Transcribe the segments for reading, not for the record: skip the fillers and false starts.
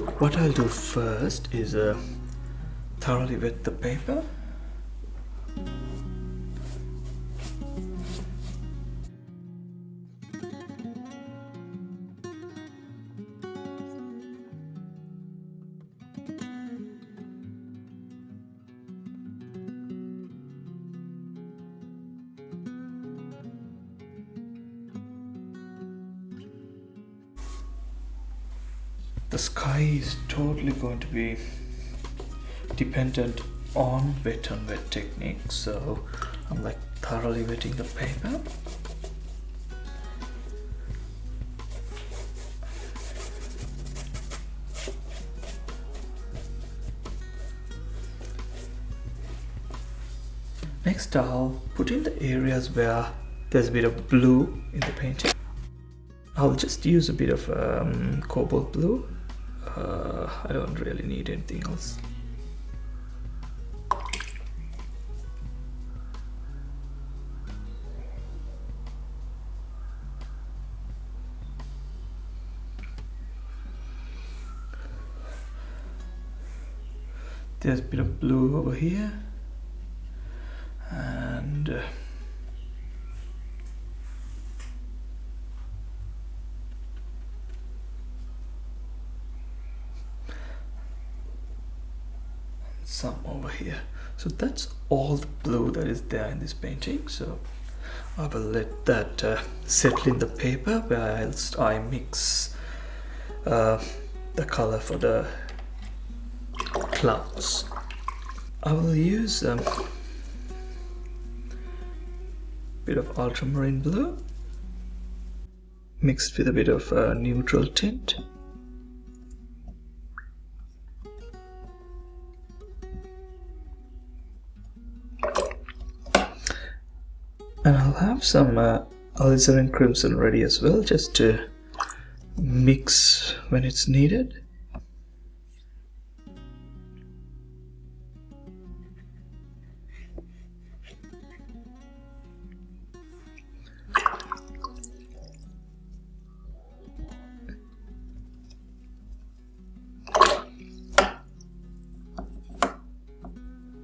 What I'll do first is thoroughly wet the paper. The sky is totally going to be dependent on wet on wet technique, so I'm like thoroughly wetting the paper. Next I'll put in the areas where there's a bit of blue in the painting. I'll just use a bit of cobalt blue. I don't really need anything else. There's a bit of blue over here, and some over here. So that's all the blue that is there in this painting. So I will let that settle in the paper whilst I mix the color for the clouds. I will use a bit of ultramarine blue mixed with a bit of neutral tint. And I'll have some alizarin crimson ready as well, just to mix when it's needed.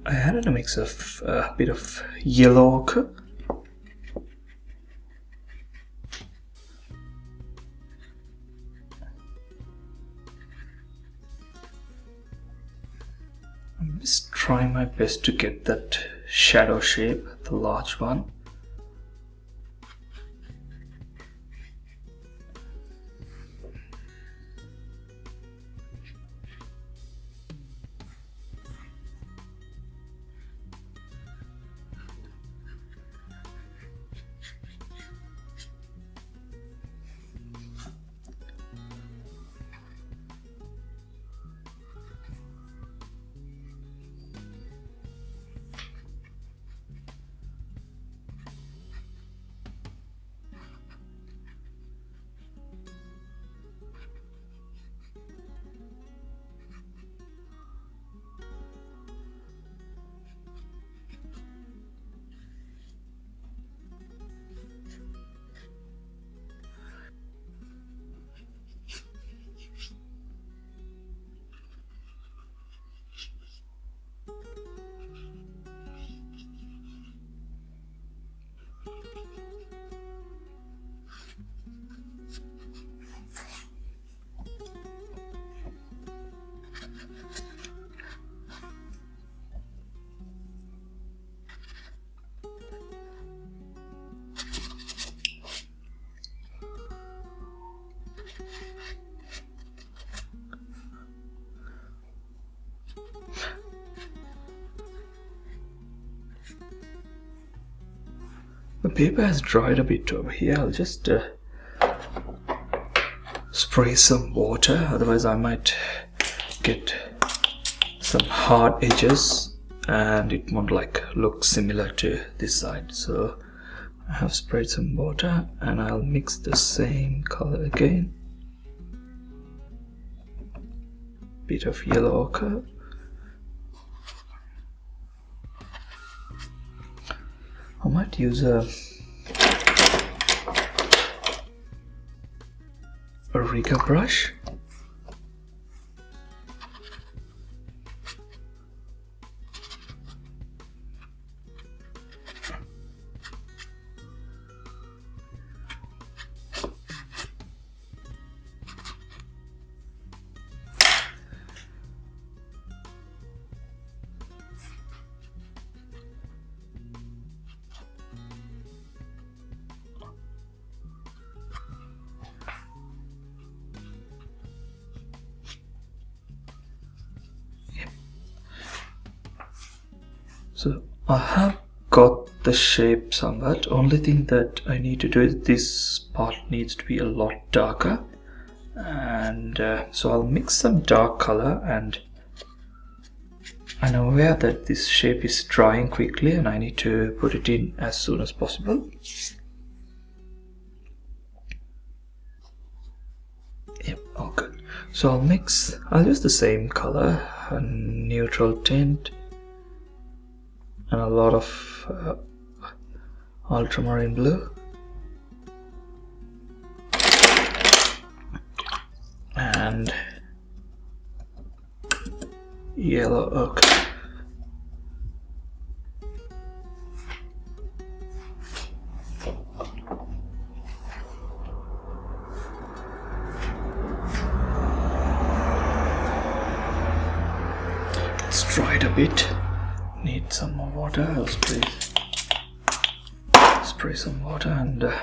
I added a mix of a bit of yellow ochre, I'm just trying my best to get that shadow shape, the large one. The paper has dried a bit over here. I'll just spray some water, otherwise I might get some hard edges and it won't look similar to this side. So I have sprayed some water and I'll mix the same color again. Bit of yellow ochre. I might use a Ricoh brush. So I have got the shape somewhat. Only thing that I need to do is this part needs to be a lot darker, and so I'll mix some dark color, and I'm aware that this shape is drying quickly and I need to put it in as soon as possible. Yep, all good. So I'll use the same color, a neutral tint, and a lot of ultramarine blue, and yellow ochre. It's dried a bit. Need some more water. I'll spray some water and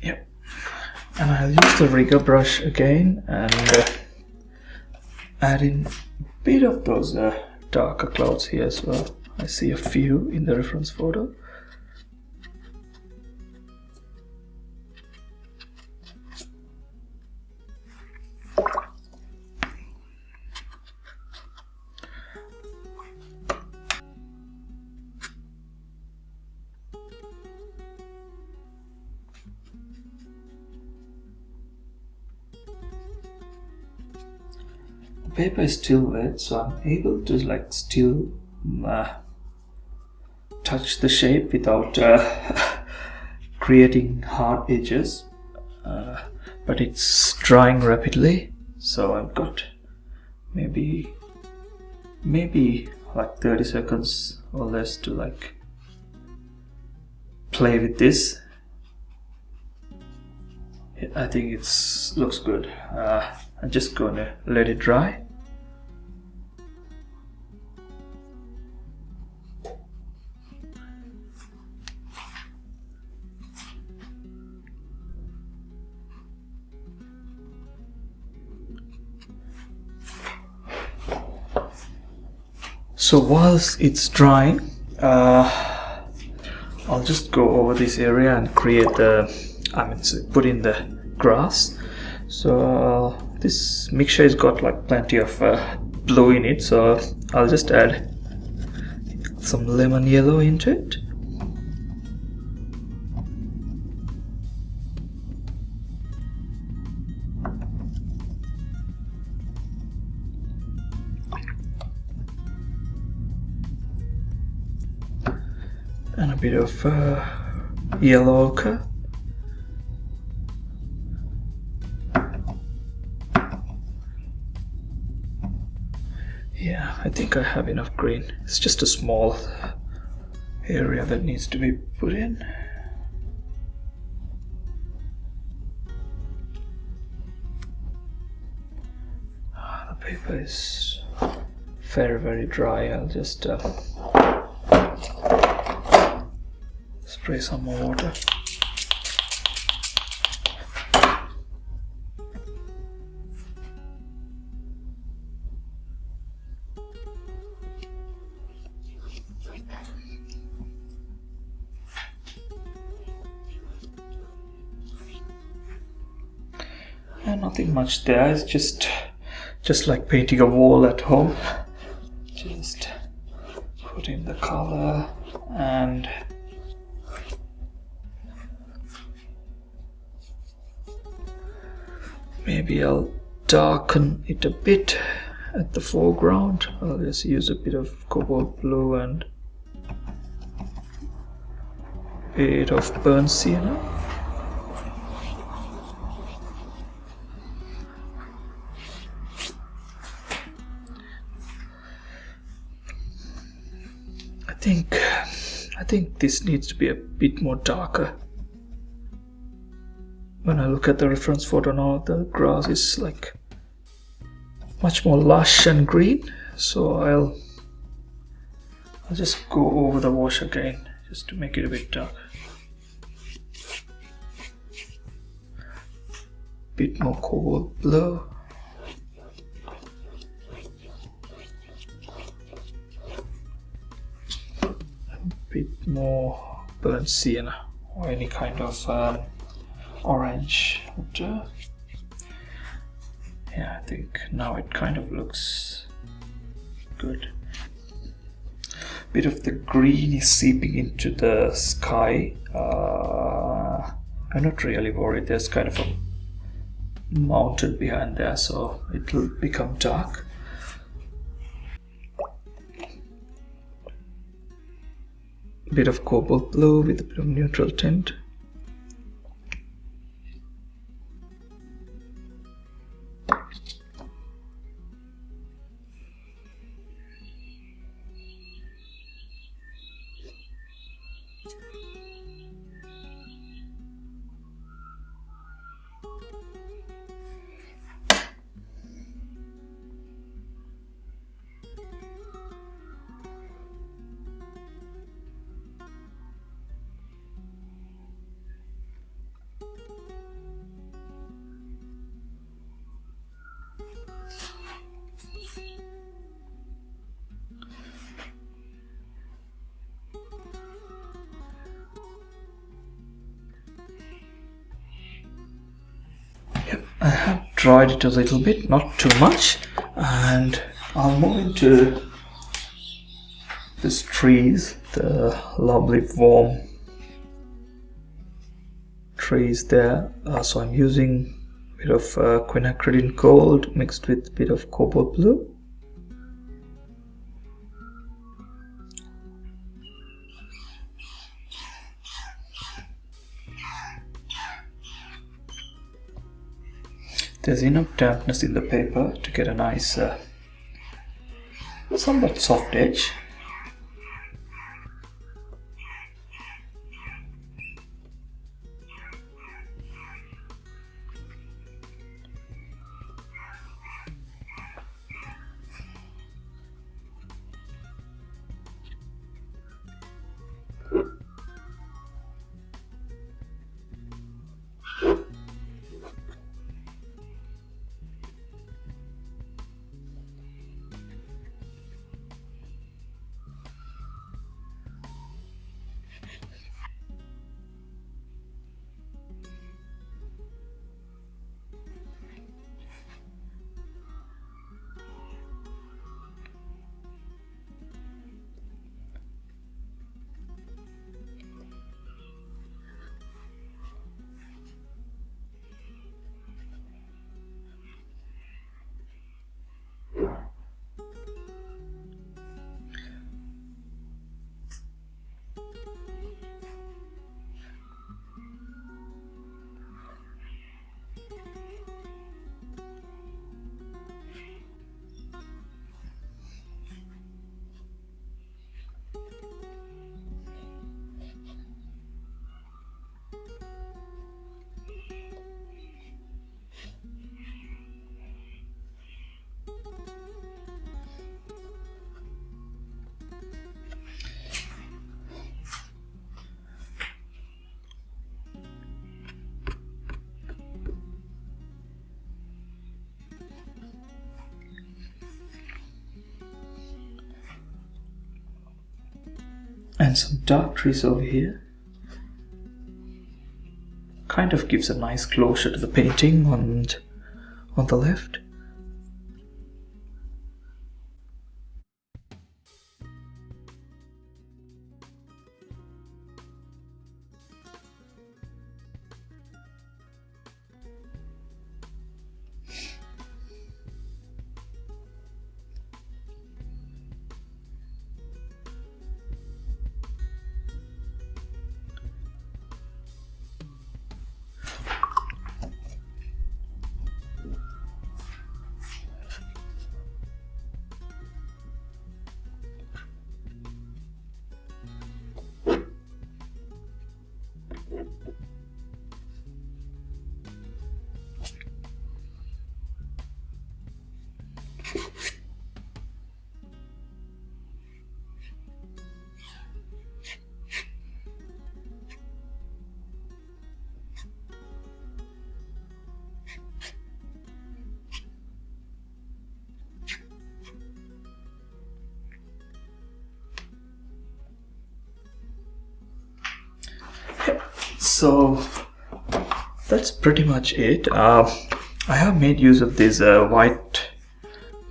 yep. And I'll use the rigger brush again and add in a bit of those darker clouds here as well. I see a few in the reference photo. Paper is still wet, so I'm able to like still touch the shape without creating hard edges, but it's drying rapidly, so I've got maybe like 30 seconds or less to like play with this. I think it's looks good. I'm just gonna let it dry. So whilst it's drying, I'll just go over this area and create put in the grass. So this mixture has got like plenty of blue in it, so I'll just add some lemon yellow into it. And a bit of yellow ochre. Yeah, I think I have enough green. It's just a small area that needs to be put in. The paper is very dry. I'll just spray some more water. And nothing much there, it's just just like painting a wall at home. Just put in the color and maybe I'll darken it a bit at the foreground. I'll just use a bit of cobalt blue and a bit of burnt sienna. I think this needs to be a bit more darker. When I look at the reference photo now, the grass is like much more lush and green. So I'll just go over the wash again just to make it a bit dark. Bit more cobalt blue. Bit more burnt sienna or any kind of orange. Yeah, I think now it kind of looks good. Bit of the green is seeping into the sky. I'm not really worried. There's kind of a mountain behind there, so it will become dark. Bit of cobalt blue with a bit of neutral tint. I have dried it a little bit, not too much, and I'll move into these trees, the lovely warm trees there. So I'm using a bit of quinacridone gold mixed with a bit of cobalt blue. There's enough dampness in the paper to get a nice, somewhat soft edge. And some dark trees over here. Kind of gives a nice closure to the painting on the left. So that's pretty much it. I have made use of these white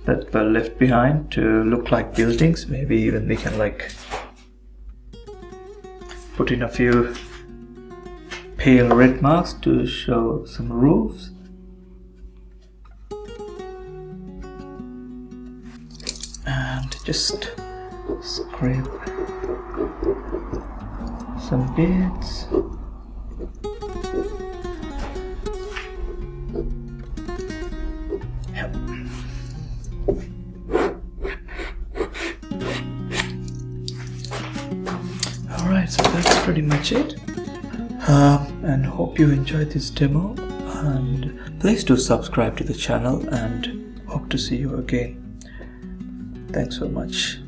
that were left behind to look like buildings. Maybe even we can like put in a few pale red marks to show some roofs. And just scrape some bits. Yep. Alright, so that's pretty much it. And hope you enjoyed this demo, and please do subscribe to the channel, and hope to see you again. Thanks so much.